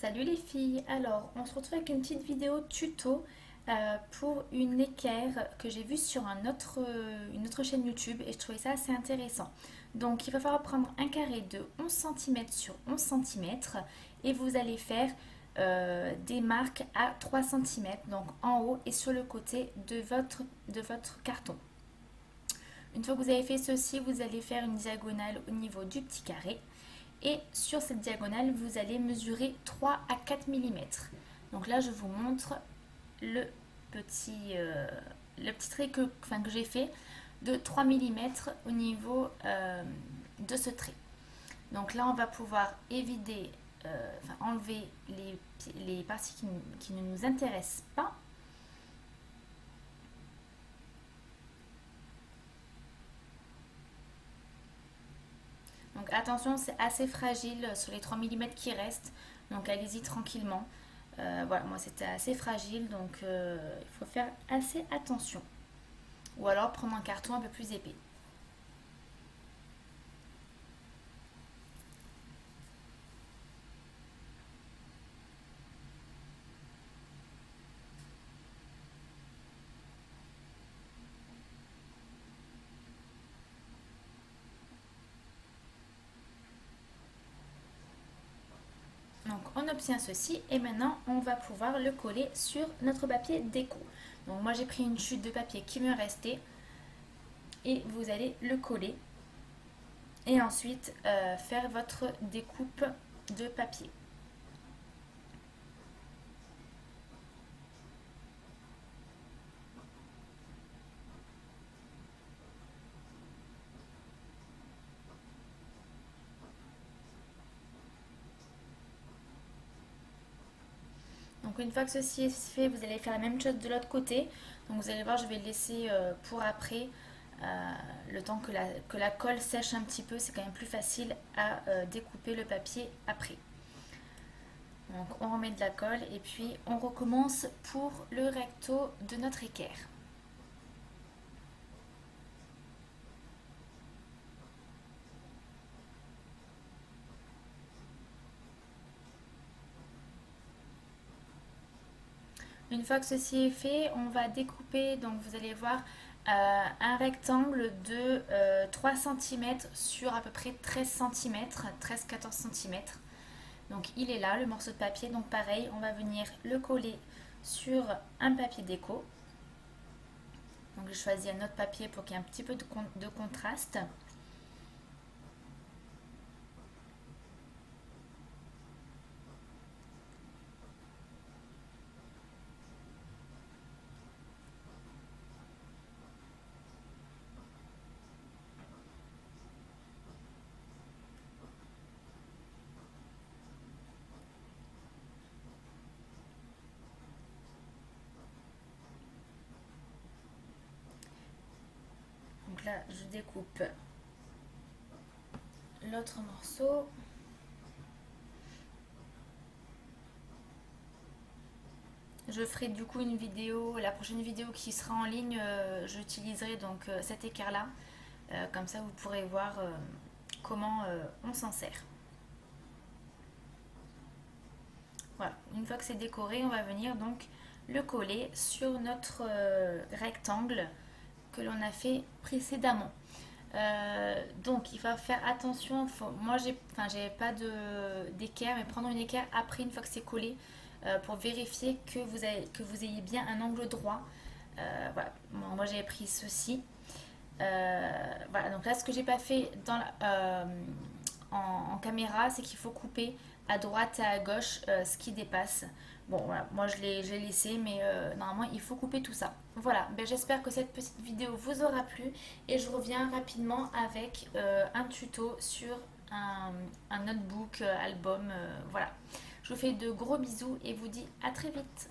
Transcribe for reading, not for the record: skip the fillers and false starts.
Salut les filles, alors on se retrouve avec une petite vidéo tuto pour une équerre que j'ai vue sur une autre chaîne YouTube et je trouvais ça assez intéressant. Donc il va falloir prendre un carré de 11 centimètres sur 11 centimètres et vous allez faire des marques à 3 centimètres, donc en haut et sur le côté de votre carton. Une fois que vous avez fait ceci, vous allez faire une diagonale au niveau du petit carré. Et sur cette diagonale, vous allez mesurer 3 à 4 millimètres. Donc là, je vous montre le le petit trait que j'ai fait de 3 millimètres au niveau de ce trait. Donc là, on va pouvoir enlever les parties qui ne nous intéressent pas. Donc attention, c'est assez fragile sur les 3 millimètres qui restent. Donc allez-y tranquillement. Voilà, moi c'était assez fragile, donc il faut faire assez attention. Ou alors prendre un carton un peu plus épais. Donc on obtient ceci et maintenant on va pouvoir le coller sur notre papier déco. Donc moi j'ai pris une chute de papier qui me restait et vous allez le coller et ensuite faire votre découpe de papier. Donc une fois que ceci est fait, vous allez faire la même chose de l'autre côté. Donc vous allez voir, je vais le laisser pour après, le temps que la colle sèche un petit peu, c'est quand même plus facile à découper le papier après. Donc on remet de la colle et puis on recommence pour le recto de notre équerre. Une fois que ceci est fait, on va découper, donc vous allez voir, un rectangle de 3 cm sur à peu près 13 cm, 13-14 cm. Donc il est là, le morceau de papier. Donc pareil, on va venir le coller sur un papier déco. Donc je choisis un autre papier pour qu'il y ait un petit peu de contraste. Donc là, je découpe l'autre morceau. Je ferai du coup une vidéo, la prochaine vidéo qui sera en ligne, j'utiliserai donc cet équerre là. Comme ça, vous pourrez voir comment on s'en sert. Voilà, une fois que c'est décoré, on va venir donc le coller sur notre rectangle que l'on a fait précédemment. Donc il va faire attention, moi j'ai pas d'équerre, mais prendre une équerre après une fois que c'est collé pour vérifier que vous ayez bien un angle droit. Voilà, moi j'ai pris ceci. Voilà, donc là ce que j'ai pas fait en caméra, c'est qu'il faut couper à droite et à gauche ce qui dépasse. Bon voilà, moi je l'ai laissé, mais normalement il faut couper tout ça. Voilà, ben, j'espère que cette petite vidéo vous aura plu et je reviens rapidement avec un tuto sur un notebook, album, voilà. Je vous fais de gros bisous et vous dis à très vite.